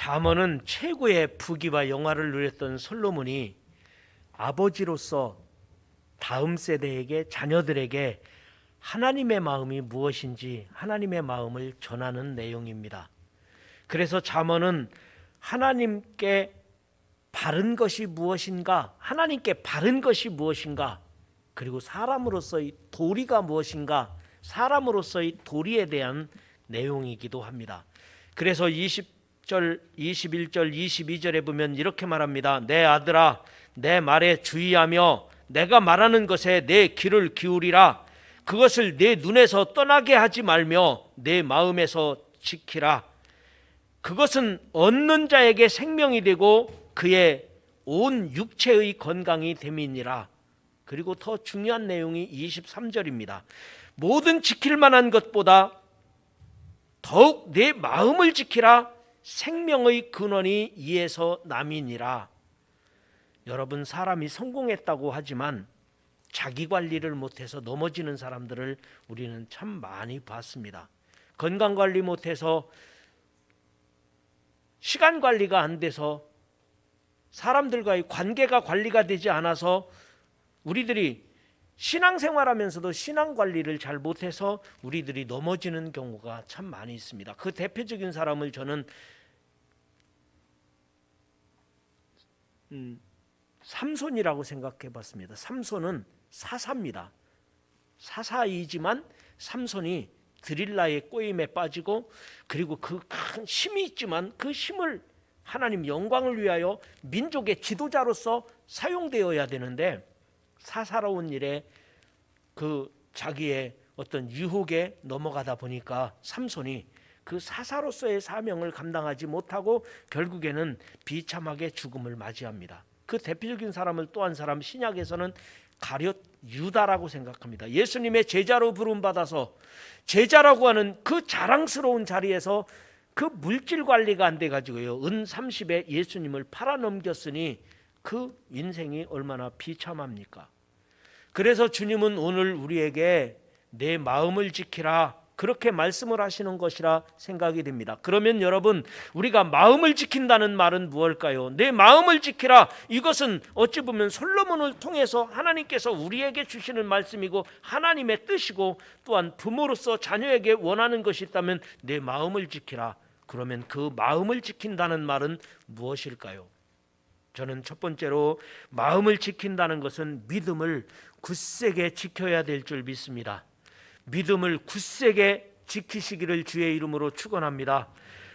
잠언은 최고의 부귀와 영화를 누렸던 솔로몬이 아버지로서 다음 세대에게, 자녀들에게 하나님의 마음이 무엇인지 하나님의 마음을 전하는 내용입니다. 그래서 잠언은 하나님께 바른 것이 무엇인가, 하나님께 바른 것이 무엇인가, 그리고 사람으로서의 도리가 무엇인가, 사람으로서의 도리에 대한 내용이기도 합니다. 그래서 20절, 21절, 22절에 보면 이렇게 말합니다. 내 아들아, 내 말에 주의하며 내가 말하는 것에 내 귀를 기울이라. 그것을 내 눈에서 떠나게 하지 말며 내 마음에서 지키라. 그것은 얻는 자에게 생명이 되고 그의 온 육체의 건강이 됨이니라. 그리고 더 중요한 내용이 23절입니다. 모든 지킬 만한 것보다 더욱 내 마음을 지키라. 생명의 근원이 이에서 남이니라. 여러분, 사람이 성공했다고 하지만 자기 관리를 못해서 넘어지는 사람들을 우리는 참 많이 봤습니다. 건강 관리 못해서, 시간 관리가 안 돼서, 사람들과의 관계가 관리가 되지 않아서 우리들이 신앙생활하면서도 신앙 관리를 잘 못해서 우리들이 넘어지는 경우가 참 많이 있습니다. 그 대표적인 사람을 저는 삼손이라고 생각해 봤습니다. 삼손은 사사입니다. 사사이지만 삼손이 드릴라의 꼬임에 빠지고, 그리고 그 큰 힘이 있지만 그 힘을 하나님 영광을 위하여 민족의 지도자로서 사용되어야 되는데, 사사로운 일에 그 자기의 어떤 유혹에 넘어가다 보니까 삼손이 그 사사로서의 사명을 감당하지 못하고 결국에는 비참하게 죽음을 맞이합니다. 그 대표적인 사람을 또 한 사람, 신약에서는 가룟 유다라고 생각합니다. 예수님의 제자로 부름받아서 제자라고 하는 그 자랑스러운 자리에서 그 물질 관리가 안 돼가지고요, 은 30에 예수님을 팔아넘겼으니 그 인생이 얼마나 비참합니까? 그래서 주님은 오늘 우리에게 내 마음을 지키라, 그렇게 말씀을 하시는 것이라 생각이 됩니다. 그러면 여러분, 우리가 마음을 지킨다는 말은 무엇일까요? 내 마음을 지키라. 이것은 어찌 보면 솔로몬을 통해서 하나님께서 우리에게 주시는 말씀이고 하나님의 뜻이고, 또한 부모로서 자녀에게 원하는 것이 있다면 내 마음을 지키라. 그러면 그 마음을 지킨다는 말은 무엇일까요? 저는 첫 번째로 마음을 지킨다는 것은 믿음을 굳세게 지켜야 될 줄 믿습니다. 믿음을 굳세게 지키시기를 주의 이름으로 축원합니다.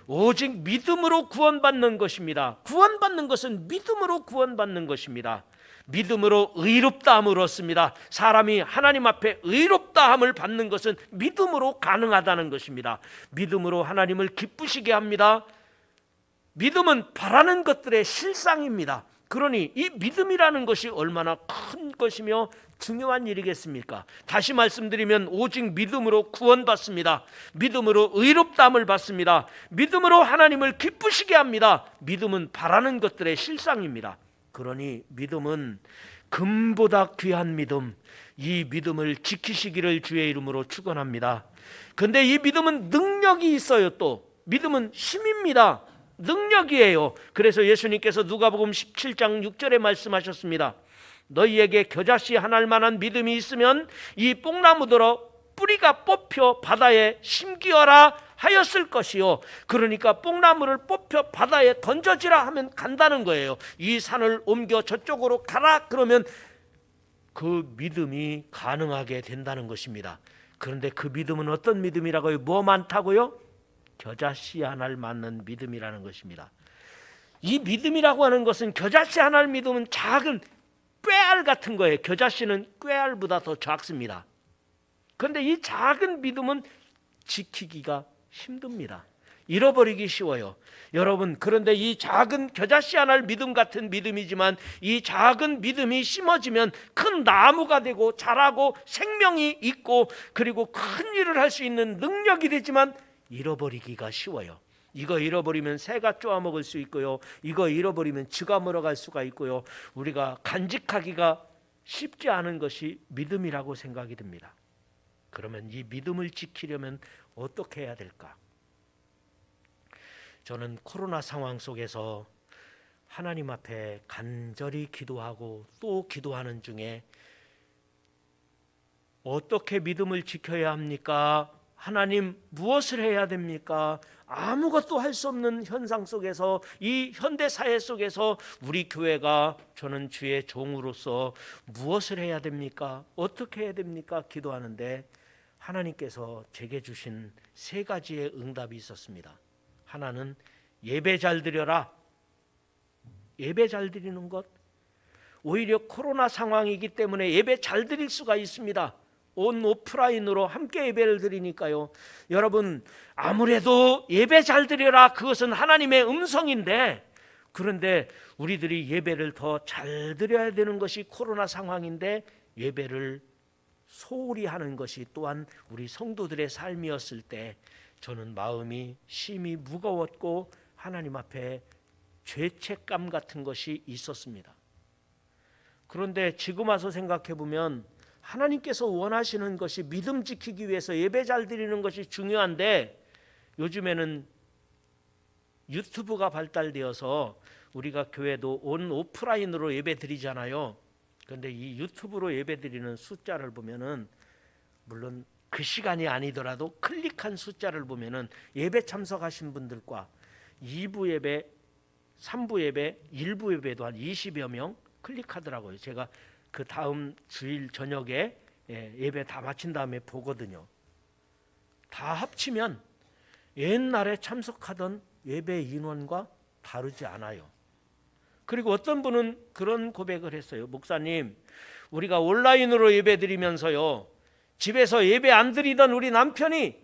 오직 믿음으로 구원받는 것입니다. 구원받는 것은 믿음으로 구원받는 것입니다. 믿음으로 의롭다함을 얻습니다. 사람이 하나님 앞에 의롭다함을 받는 것은 믿음으로 가능하다는 것입니다. 믿음으로 하나님을 기쁘시게 합니다. 믿음은 바라는 것들의 실상입니다. 그러니 이 믿음이라는 것이 얼마나 큰 것이며 중요한 일이겠습니까? 다시 말씀드리면 오직 믿음으로 구원받습니다. 믿음으로 의롭다함을 받습니다. 믿음으로 하나님을 기쁘시게 합니다. 믿음은 바라는 것들의 실상입니다. 그러니 믿음은 금보다 귀한 믿음, 이 믿음을 지키시기를 주의 이름으로 축원합니다. 그런데 이 믿음은 능력이 있어요. 또 믿음은 힘입니다. 능력이에요. 그래서 예수님께서 누가복음 17장 6절에 말씀하셨습니다. 너희에게 겨자씨 하나일 만한 믿음이 있으면 이 뽕나무들어 뿌리가 뽑혀 바다에 심기어라 하였을 것이요. 그러니까 뽕나무를 뽑혀 바다에 던져지라 하면 간다는 거예요. 이 산을 옮겨 저쪽으로 가라 그러면 그 믿음이 가능하게 된다는 것입니다. 그런데 그 믿음은 어떤 믿음이라고요? 뭐 많다고요? 겨자씨 하나를 맞는 믿음이라는 것입니다. 이 믿음이라고 하는 것은, 겨자씨 하나를 믿음은 작은 꾀알 같은 거예요. 겨자씨는 꾀알보다 더 작습니다. 그런데 이 작은 믿음은 지키기가 힘듭니다. 잃어버리기 쉬워요. 여러분, 그런데 이 작은 겨자씨 하나를 믿음 같은 믿음이지만 이 작은 믿음이 심어지면 큰 나무가 되고 자라고 생명이 있고, 그리고 큰 일을 할 수 있는 능력이 되지만 잃어버리기가 쉬워요. 이거 잃어버리면 새가 쪼아먹을 수 있고요, 이거 잃어버리면 쥐가 물어갈 수가 있고요, 우리가 간직하기가 쉽지 않은 것이 믿음이라고 생각이 듭니다. 그러면 이 믿음을 지키려면 어떻게 해야 될까? 저는 코로나 상황 속에서 하나님 앞에 간절히 기도하고 또 기도하는 중에 어떻게 믿음을 지켜야 합니까? 하나님 무엇을 해야 됩니까? 아무것도 할 수 없는 현상 속에서, 이 현대 사회 속에서 우리 교회가, 저는 주의 종으로서 무엇을 해야 됩니까? 어떻게 해야 됩니까? 기도하는데 하나님께서 제게 주신 세 가지의 응답이 있었습니다. 하나는 예배 잘 드려라. 예배 잘 드리는 것. 오히려 코로나 상황이기 때문에 예배 잘 드릴 수가 있습니다. 온 오프라인으로 함께 예배를 드리니까요. 여러분, 아무래도 예배 잘 드려라, 그것은 하나님의 음성인데, 그런데 우리들이 예배를 더 잘 드려야 되는 것이 코로나 상황인데, 예배를 소홀히 하는 것이 또한 우리 성도들의 삶이었을 때 저는 마음이 심히 무거웠고 하나님 앞에 죄책감 같은 것이 있었습니다. 그런데 지금 와서 생각해 보면 하나님께서 원하시는 것이 믿음 지키기 위해서 예배 잘 드리는 것이 중요한데, 요즘에는 유튜브가 발달되어서 우리가 교회도 온 오프라인으로 예배 드리잖아요. 그런데 이 유튜브로 예배 드리는 숫자를 보면은, 물론 그 시간이 아니더라도 클릭한 숫자를 보면은 예배 참석하신 분들과 2부 예배, 3부 예배, 1부 예배도 한 20여 명 클릭하더라고요. 제가 그 다음 주일 저녁에 예배 다 마친 다음에 보거든요. 다 합치면 옛날에 참석하던 예배 인원과 다르지 않아요. 그리고 어떤 분은 그런 고백을 했어요. 목사님, 우리가 온라인으로 예배 드리면서요, 집에서 예배 안 드리던 우리 남편이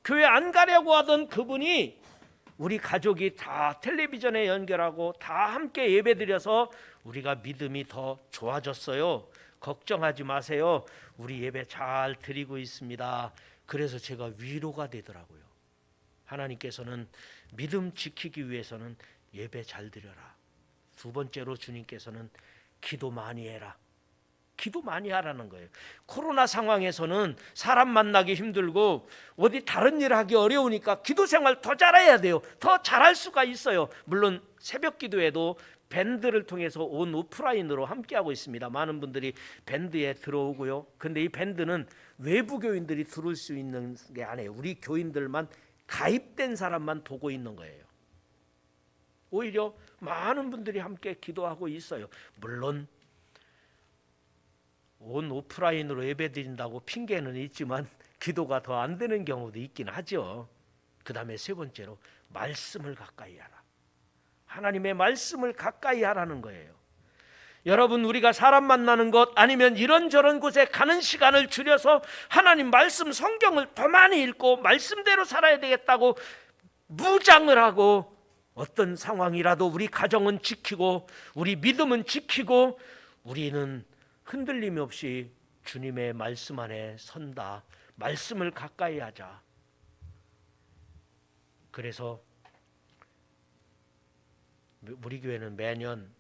교회 안 가려고 하던 그분이 우리 가족이 다 텔레비전에 연결하고 다 함께 예배 드려서 우리가 믿음이 더 좋아졌어요. 걱정하지 마세요. 우리 예배 잘 드리고 있습니다. 그래서 제가 위로가 되더라고요. 하나님께서는 믿음 지키기 위해서는 예배 잘 드려라. 두 번째로 주님께서는 기도 많이 해라. 기도 많이 하라는 거예요. 코로나 상황에서는 사람 만나기 힘들고 어디 다른 일 하기 어려우니까 기도 생활 더 잘해야 돼요. 더 잘할 수가 있어요. 물론 새벽 기도에도 밴드를 통해서 온 오프라인으로 함께하고 있습니다. 많은 분들이 밴드에 들어오고요. 근데 이 밴드는 외부 교인들이 들을 수 있는 게 아니에요. 우리 교인들만, 가입된 사람만 보고 있는 거예요. 오히려 많은 분들이 함께 기도하고 있어요. 물론 온 오프라인으로 예배 드린다고 핑계는 있지만 기도가 더 안 되는 경우도 있긴 하죠. 그 다음에 세 번째로 말씀을 가까이 하라. 하나님의 말씀을 가까이 하라는 거예요. 여러분, 우리가 사람 만나는 것 아니면 이런저런 곳에 가는 시간을 줄여서 하나님 말씀, 성경을 더 많이 읽고 말씀대로 살아야 되겠다고 무장을 하고, 어떤 상황이라도 우리 가정은 지키고 우리 믿음은 지키고 우리는 흔들림 없이 주님의 말씀 안에 선다. 말씀을 가까이 하자. 그래서 우리 교회는 매년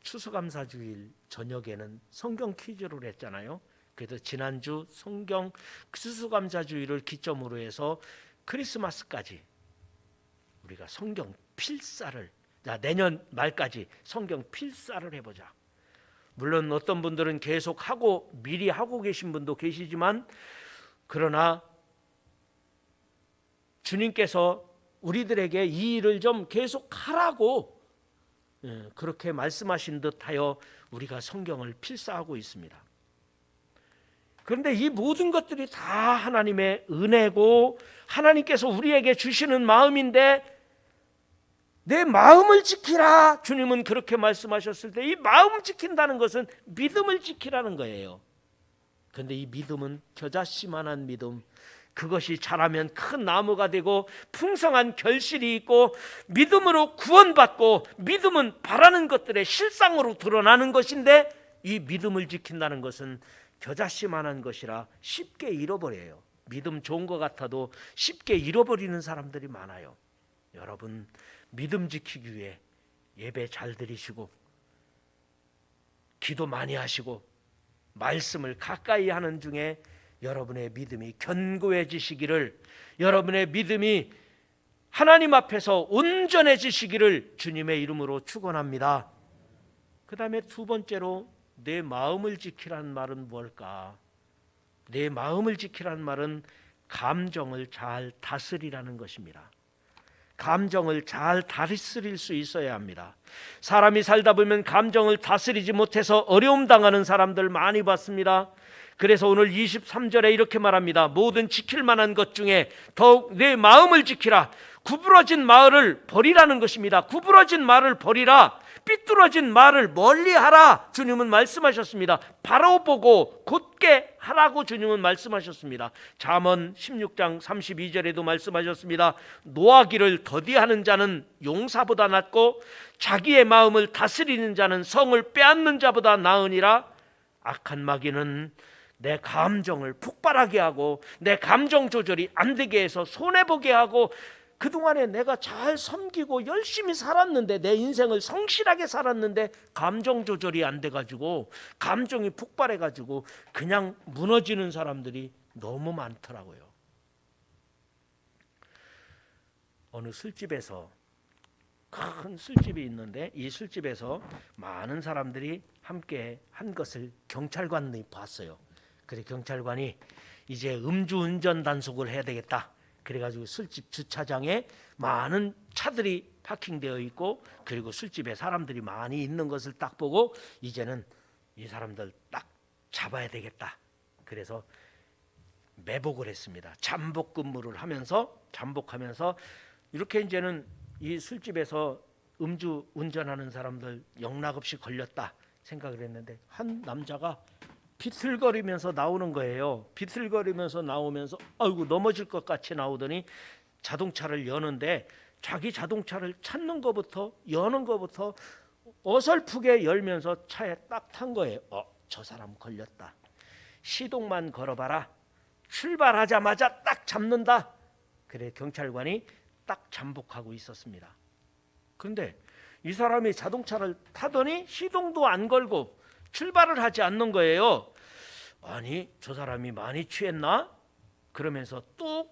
추수감사주일 저녁에는 성경 퀴즈를 했잖아요. 그래서 지난주 성경 추수감사주일을 기점으로 해서 크리스마스까지 우리가 성경 필사를, 내년 말까지 성경 필사를 해보자. 물론 어떤 분들은 계속 하고 미리 하고 계신 분도 계시지만, 그러나 주님께서 우리들에게 이 일을 좀 계속 하라고 그렇게 말씀하신 듯하여 우리가 성경을 필사하고 있습니다. 그런데 이 모든 것들이 다 하나님의 은혜고 하나님께서 우리에게 주시는 마음인데, 내 마음을 지키라, 주님은 그렇게 말씀하셨을 때 이 마음 지킨다는 것은 믿음을 지키라는 거예요. 그런데 이 믿음은 겨자씨만한 믿음, 그것이 자라면 큰 나무가 되고 풍성한 결실이 있고 믿음으로 구원받고, 믿음은 바라는 것들의 실상으로 드러나는 것인데, 이 믿음을 지킨다는 것은 겨자씨만한 것이라 쉽게 잃어버려요. 믿음 좋은 것 같아도 쉽게 잃어버리는 사람들이 많아요. 여러분, 믿음 지키기 위해 예배 잘 드리시고 기도 많이 하시고 말씀을 가까이 하는 중에 여러분의 믿음이 견고해지시기를, 여러분의 믿음이 하나님 앞에서 온전해지시기를 주님의 이름으로 축원합니다. 그 다음에 두 번째로 내 마음을 지키라는 말은 뭘까? 내 마음을 지키라는 말은 감정을 잘 다스리라는 것입니다. 감정을 잘 다스릴 수 있어야 합니다. 사람이 살다 보면 감정을 다스리지 못해서 어려움 당하는 사람들 많이 봤습니다. 그래서 오늘 23절에 이렇게 말합니다. 모든 지킬 만한 것 중에 더욱 내 마음을 지키라. 구부러진 말을 버리라는 것입니다. 구부러진 말을 버리라. 삐뚤어진 말을 멀리하라. 주님은 말씀하셨습니다. 바로 보고 곧게 하라고 주님은 말씀하셨습니다. 잠언 16장 32절에도 말씀하셨습니다. 노하기를 더디하는 자는 용사보다 낫고 자기의 마음을 다스리는 자는 성을 빼앗는 자보다 나으니라. 악한 마귀는 내 감정을 폭발하게 하고 내 감정 조절이 안 되게 해서 손해보게 하고, 그동안에 내가 잘 섬기고 열심히 살았는데, 내 인생을 성실하게 살았는데 감정 조절이 안 돼가지고 감정이 폭발해가지고 그냥 무너지는 사람들이 너무 많더라고요. 어느 술집에서, 큰 술집이 있는데 이 술집에서 많은 사람들이 함께 한 것을 경찰관이 봤어요. 그래서 경찰관이 이제 음주운전 단속을 해야 되겠다. 그래가지고 술집 주차장에 많은 차들이 파킹되어 있고, 그리고 술집에 사람들이 많이 있는 것을 딱 보고 이제는 이 사람들 딱 잡아야 되겠다. 그래서 매복을 했습니다. 잠복 근무를 하면서, 잠복하면서 이렇게 이제는 이 술집에서 음주 운전하는 사람들 영락없이 걸렸다 생각을 했는데, 한 남자가 비틀거리면서 나오는 거예요. 비틀거리면서 나오면서 아이고 넘어질 것 같이 나오더니 자동차를 여는데, 자기 자동차를 찾는 것부터 여는 것부터 어설프게 열면서 차에 딱 탄 거예요. 저 사람 걸렸다. 시동만 걸어봐라. 출발하자마자 딱 잡는다. 그래 경찰관이 딱 잠복하고 있었습니다. 그런데 이 사람이 자동차를 타더니 시동도 안 걸고 출발을 하지 않는 거예요. 아니 저 사람이 많이 취했나? 그러면서 또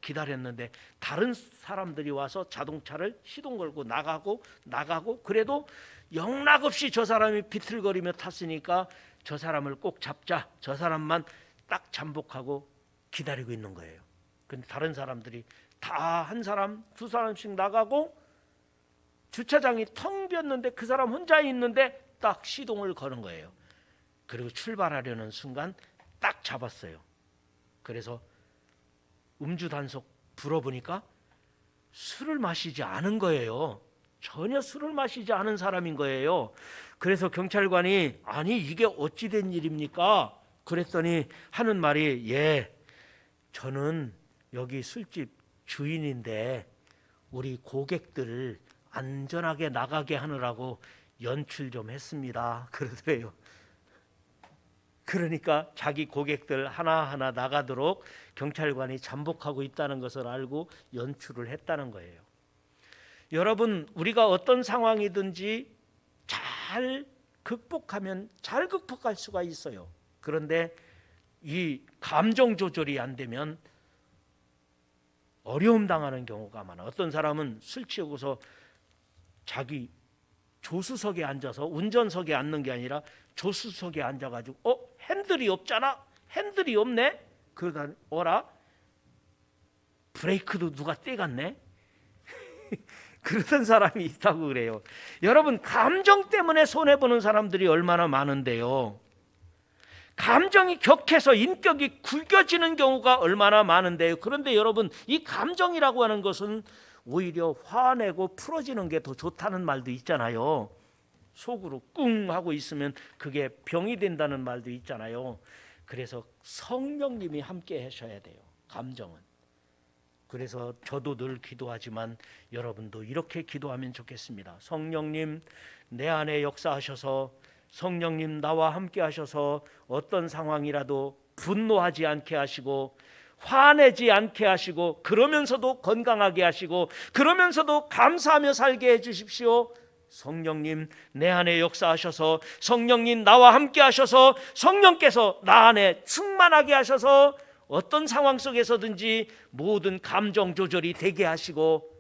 기다렸는데 다른 사람들이 와서 자동차를 시동 걸고 나가고 그래도 영락없이 저 사람이 비틀거리며 탔으니까 저 사람을 꼭 잡자. 저 사람만 딱 잠복하고 기다리고 있는 거예요. 근데 다른 사람들이 다 한 사람 두 사람씩 나가고 주차장이 텅 비었는데 그 사람 혼자 있는데 딱 시동을 거는 거예요. 그리고 출발하려는 순간 딱 잡았어요. 그래서 음주 단속 불어보니까 술을 마시지 않은 거예요. 전혀 술을 마시지 않은 사람인 거예요. 그래서 경찰관이 아니 이게 어찌 된 일입니까? 그랬더니 하는 말이 저는 여기 술집 주인인데 우리 고객들을 안전하게 나가게 하느라고 연출 좀 했습니다. 그러더래요. 그러니까 자기 고객들 하나하나 나가도록 경찰관이 잠복하고 있다는 것을 알고 연출을 했다는 거예요. 여러분, 우리가 어떤 상황이든지 잘 극복하면 잘 극복할 수가 있어요. 그런데 이 감정 조절이 안 되면 어려움 당하는 경우가 많아. 어떤 사람은 술 취하고서 자기 조수석에 앉아서 운전석에 앉는 게 아니라 조수석에 앉아가지고 핸들이 없잖아. 핸들이 없네. 그러다 어라 브레이크도 누가 떼갔네. 그러던 사람이 있다고 그래요. 여러분, 감정 때문에 손해보는 사람들이 얼마나 많은데요. 감정이 격해서 인격이 굵어지는 경우가 얼마나 많은데요. 그런데 여러분, 이 감정이라고 하는 것은 오히려 화내고 풀어지는 게 더 좋다는 말도 있잖아요. 속으로 꿍 하고 있으면 그게 병이 된다는 말도 있잖아요. 그래서 성령님이 함께 하셔야 돼요. 감정은. 그래서 저도 늘 기도하지만 여러분도 이렇게 기도하면 좋겠습니다. 성령님 내 안에 역사하셔서, 성령님 나와 함께 하셔서 어떤 상황이라도 분노하지 않게 하시고 화내지 않게 하시고, 그러면서도 건강하게 하시고, 그러면서도 감사하며 살게 해주십시오. 성령님 내 안에 역사하셔서, 성령님 나와 함께 하셔서, 성령께서 나 안에 충만하게 하셔서 어떤 상황 속에서든지 모든 감정 조절이 되게 하시고,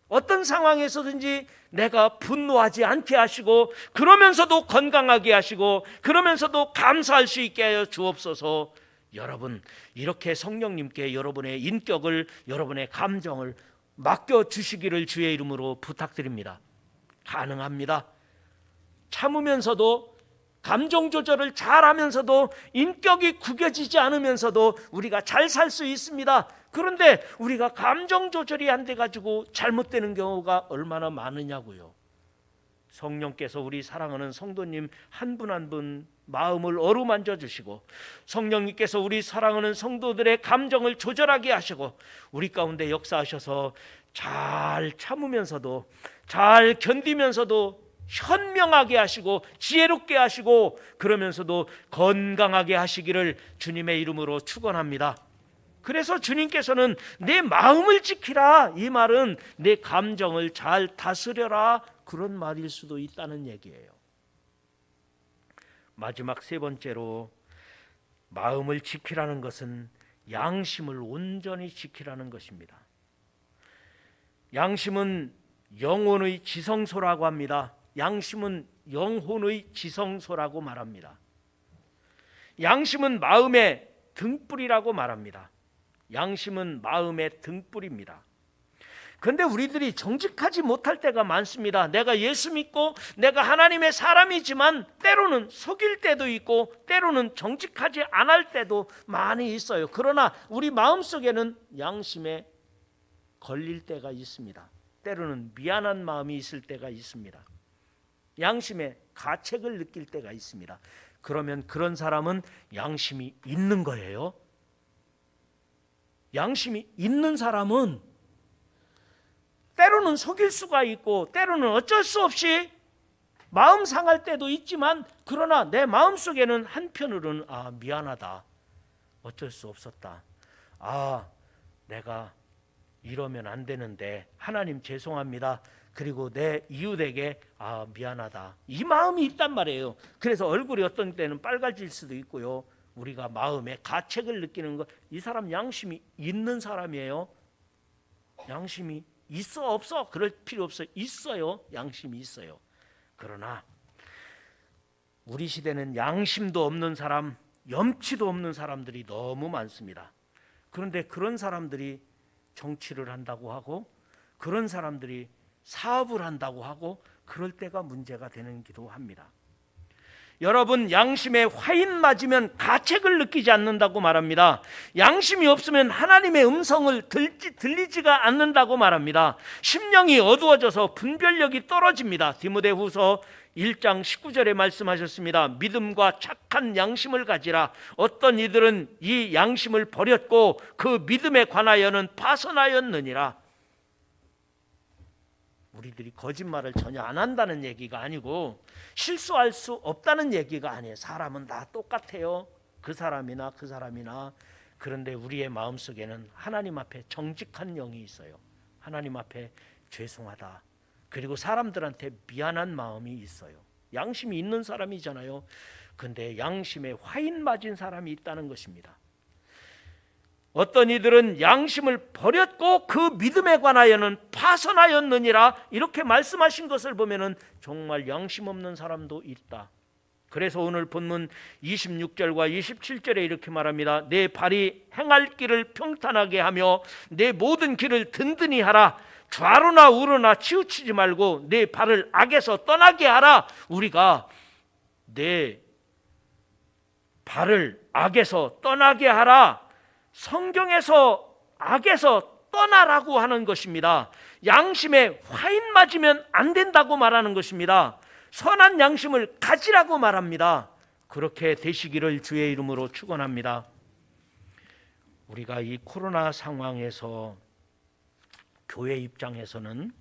어떤 상황에서든지 내가 분노하지 않게 하시고, 그러면서도 건강하게 하시고, 그러면서도 감사할 수 있게 하여 주옵소서. 여러분, 이렇게 성령님께 여러분의 인격을, 여러분의 감정을 맡겨주시기를 주의 이름으로 부탁드립니다. 가능합니다. 참으면서도, 감정 조절을 잘하면서도, 인격이 구겨지지 않으면서도 우리가 잘 살 수 있습니다. 그런데 우리가 감정 조절이 안 돼가지고 잘못되는 경우가 얼마나 많으냐고요. 성령께서 우리 사랑하는 성도님 한 분 한 분 마음을 어루만져 주시고, 성령님께서 우리 사랑하는 성도들의 감정을 조절하게 하시고, 우리 가운데 역사하셔서 잘 참으면서도, 잘 견디면서도 현명하게 하시고 지혜롭게 하시고, 그러면서도 건강하게 하시기를 주님의 이름으로 축원합니다. 그래서 주님께서는 내 마음을 지키라, 이 말은 내 감정을 잘 다스려라, 그런 말일 수도 있다는 얘기예요. 마지막 세 번째로, 마음을 지키라는 것은 양심을 온전히 지키라는 것입니다. 양심은 영혼의 지성소라고 합니다. 양심은 영혼의 지성소라고 말합니다. 양심은 마음의 등불이라고 말합니다. 양심은 마음의 등불입니다. 그런데 우리들이 정직하지 못할 때가 많습니다. 내가 예수 믿고 내가 하나님의 사람이지만 때로는 속일 때도 있고 때로는 정직하지 않을 때도 많이 있어요. 그러나 우리 마음속에는 양심에 걸릴 때가 있습니다. 때로는 미안한 마음이 있을 때가 있습니다. 양심에 가책을 느낄 때가 있습니다. 그러면 그런 사람은 양심이 있는 거예요. 양심이 있는 사람은 때로는 속일 수가 있고 때로는 어쩔 수 없이 마음 상할 때도 있지만, 그러나 내 마음속에는 한편으로는 미안하다, 어쩔 수 없었다, 내가 이러면 안 되는데 하나님 죄송합니다, 그리고 내 이웃에게 미안하다, 이 마음이 있단 말이에요. 그래서 얼굴이 어떤 때는 빨개질 수도 있고요. 우리가 마음에 가책을 느끼는 것, 이 사람 양심이 있는 사람이에요. 양심이 있어 없어 그럴 필요 없어요. 있어요. 양심이 있어요. 그러나 우리 시대는 양심도 없는 사람, 염치도 없는 사람들이 너무 많습니다. 그런데 그런 사람들이 정치를 한다고 하고, 그런 사람들이 사업을 한다고 하고, 그럴 때가 문제가 되기도 합니다. 여러분, 양심에 화인 맞으면 가책을 느끼지 않는다고 말합니다. 양심이 없으면 하나님의 음성을 들리지가 않는다고 말합니다. 심령이 어두워져서 분별력이 떨어집니다. 디모데후서 1장 19절에 말씀하셨습니다. 믿음과 착한 양심을 가지라. 어떤 이들은 이 양심을 버렸고 그 믿음에 관하여는 파선하였느니라. 우리들이 거짓말을 전혀 안 한다는 얘기가 아니고 실수할 수 없다는 얘기가 아니에요. 사람은 다 똑같아요. 그 사람이나 그 사람이나. 그런데 우리의 마음속에는 하나님 앞에 정직한 영이 있어요. 하나님 앞에 죄송하다, 그리고 사람들한테 미안한 마음이 있어요. 양심이 있는 사람이잖아요. 그런데 양심에 화인 맞은 사람이 있다는 것입니다. 어떤 이들은 양심을 버렸고 그 믿음에 관하여는 파선하였느니라, 이렇게 말씀하신 것을 보면은 정말 양심 없는 사람도 있다. 그래서 오늘 본문 26절과 27절에 이렇게 말합니다. 내 발이 행할 길을 평탄하게 하며 내 모든 길을 든든히 하라. 좌로나 우로나 치우치지 말고 내 발을 악에서 떠나게 하라. 우리가 내 발을 악에서 떠나게 하라. 성경에서 악에서 떠나라고 하는 것입니다. 양심에 화인 맞으면 안 된다고 말하는 것입니다. 선한 양심을 가지라고 말합니다. 그렇게 되시기를 주의 이름으로 축원합니다. 우리가 이 코로나 상황에서 교회 입장에서는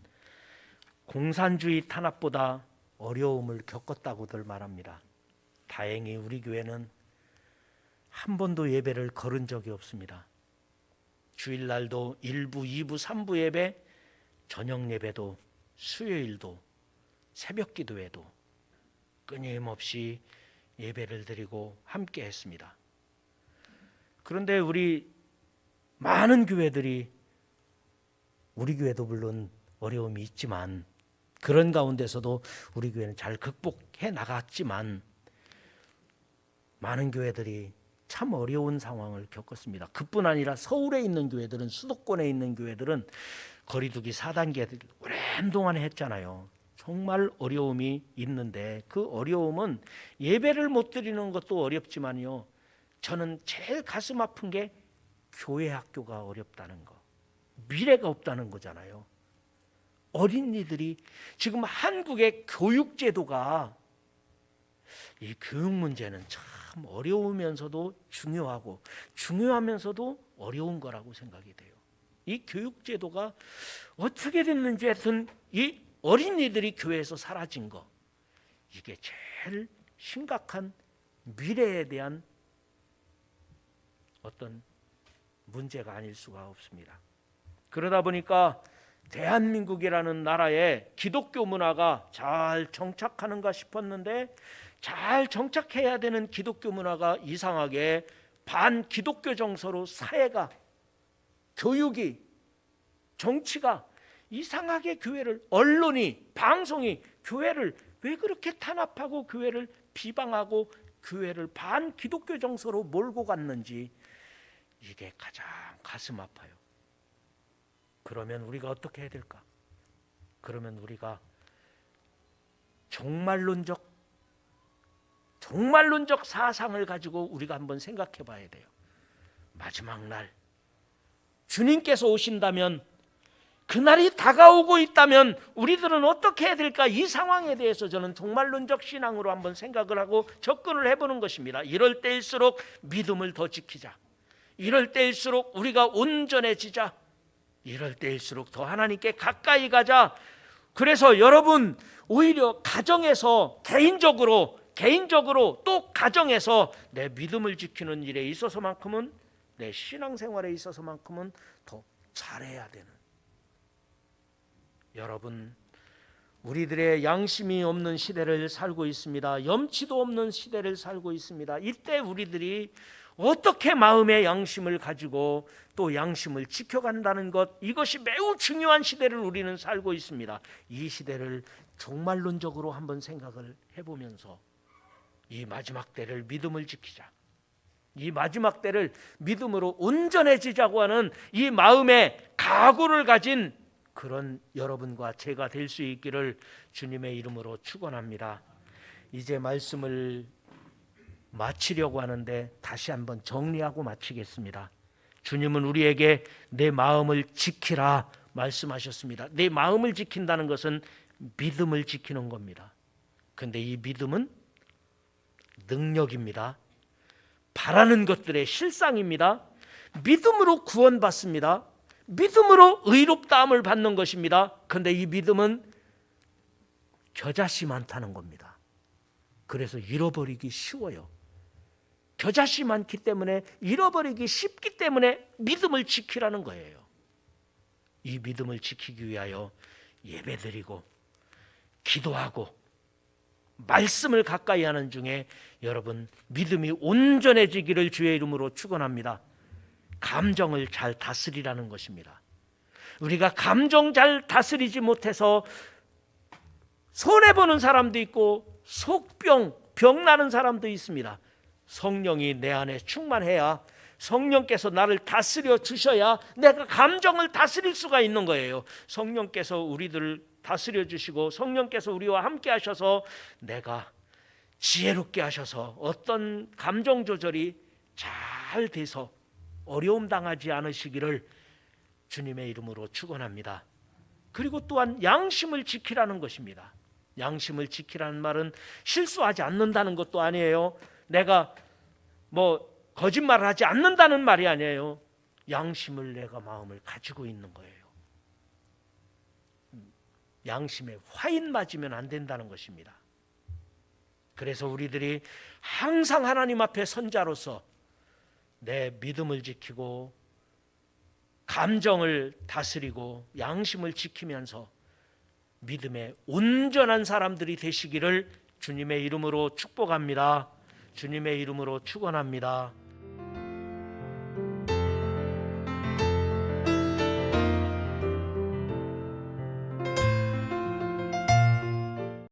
공산주의 탄압보다 어려움을 겪었다고들 말합니다. 다행히 우리 교회는 한 번도 예배를 거른 적이 없습니다. 주일날도 1부, 2부, 3부 예배, 저녁 예배도, 수요일도, 새벽 기도회도 끊임없이 예배를 드리고 함께 했습니다. 그런데 우리 많은 교회들이, 우리 교회도 물론 어려움이 있지만 그런 가운데서도 우리 교회는 잘 극복해 나갔지만 많은 교회들이 참 어려운 상황을 겪었습니다. 그뿐 아니라 서울에 있는 교회들은, 수도권에 있는 교회들은 거리두기 4단계를 오랜 동안 했잖아요. 정말 어려움이 있는데 그 어려움은 예배를 못 드리는 것도 어렵지만요, 저는 제일 가슴 아픈 게 교회 학교가 어렵다는 거, 미래가 없다는 거잖아요. 어린이들이 지금 한국의 교육제도가, 이 교육 문제는 참 어려우면서도 중요하고 중요하면서도 어려운 거라고 생각이 돼요. 이 교육제도가 어떻게 됐는지 하여튼 이 어린이들이 교회에서 사라진 거, 이게 제일 심각한 미래에 대한 어떤 문제가 아닐 수가 없습니다. 그러다 보니까 대한민국이라는 나라에 기독교 문화가 잘 정착하는가 싶었는데, 잘 정착해야 되는 기독교 문화가 이상하게 반기독교 정서로 사회가, 교육이, 정치가 이상하게 교회를, 언론이, 방송이 교회를 왜 그렇게 탄압하고 교회를 비방하고 교회를 반기독교 정서로 몰고 갔는지, 이게 가장 가슴 아파요. 그러면 우리가 어떻게 해야 될까? 그러면 우리가 종말론적 사상을 가지고 우리가 한번 생각해 봐야 돼요. 마지막 날 주님께서 오신다면, 그날이 다가오고 있다면 우리들은 어떻게 해야 될까? 이 상황에 대해서 저는 종말론적 신앙으로 한번 생각을 하고 접근을 해보는 것입니다. 이럴 때일수록 믿음을 더 지키자. 이럴 때일수록 우리가 온전해지자. 이럴 때일수록 더 하나님께 가까이 가자. 그래서 여러분, 오히려 가정에서 개인적으로 또 가정에서 내 믿음을 지키는 일에 있어서만큼은, 내 신앙생활에 있어서만큼은 더 잘해야 되는, 여러분, 우리들의 양심이 없는 시대를 살고 있습니다. 염치도 없는 시대를 살고 있습니다. 이때 우리들이 어떻게 마음의 양심을 가지고 또 양심을 지켜간다는 것, 이것이 매우 중요한 시대를 우리는 살고 있습니다. 이 시대를 종말론적으로 한번 생각을 해보면서 이 마지막 때를 믿음을 지키자, 이 마지막 때를 믿음으로 온전해지자고 하는 이 마음의 각오를 가진 그런 여러분과 제가 될 수 있기를 주님의 이름으로 축원합니다. 이제 말씀을 마치려고 하는데 다시 한번 정리하고 마치겠습니다. 주님은 우리에게 내 마음을 지키라 말씀하셨습니다. 내 마음을 지킨다는 것은 믿음을 지키는 겁니다. 그런데 이 믿음은 능력입니다. 바라는 것들의 실상입니다. 믿음으로 구원받습니다. 믿음으로 의롭다함을 받는 것입니다. 그런데 이 믿음은 겨자씨 많다는 겁니다. 그래서 잃어버리기 쉬워요. 겨자씨 많기 때문에, 잃어버리기 쉽기 때문에 믿음을 지키라는 거예요. 이 믿음을 지키기 위하여 예배드리고 기도하고 말씀을 가까이 하는 중에 여러분 믿음이 온전해지기를 주의 이름으로 축원합니다. 감정을 잘 다스리라는 것입니다. 우리가 감정 잘 다스리지 못해서 손해보는 사람도 있고 병 나는 사람도 있습니다. 성령이 내 안에 충만해야, 성령께서 나를 다스려 주셔야 내가 감정을 다스릴 수가 있는 거예요. 성령께서 우리들을 다스려 주시고 성령께서 우리와 함께 하셔서 내가 지혜롭게 하셔서 어떤 감정 조절이 잘 돼서 어려움 당하지 않으시기를 주님의 이름으로 축원합니다. 그리고 또한 양심을 지키라는 것입니다. 양심을 지키라는 말은 실수하지 않는다는 것도 아니에요. 내가 거짓말을 하지 않는다는 말이 아니에요. 양심을 내가 마음을 가지고 있는 거예요. 양심에 화인 맞으면 안 된다는 것입니다. 그래서 우리들이 항상 하나님 앞에 선자로서 내 믿음을 지키고 감정을 다스리고 양심을 지키면서 믿음의 온전한 사람들이 되시기를 주님의 이름으로 축복합니다. 주님의 이름으로 축원합니다.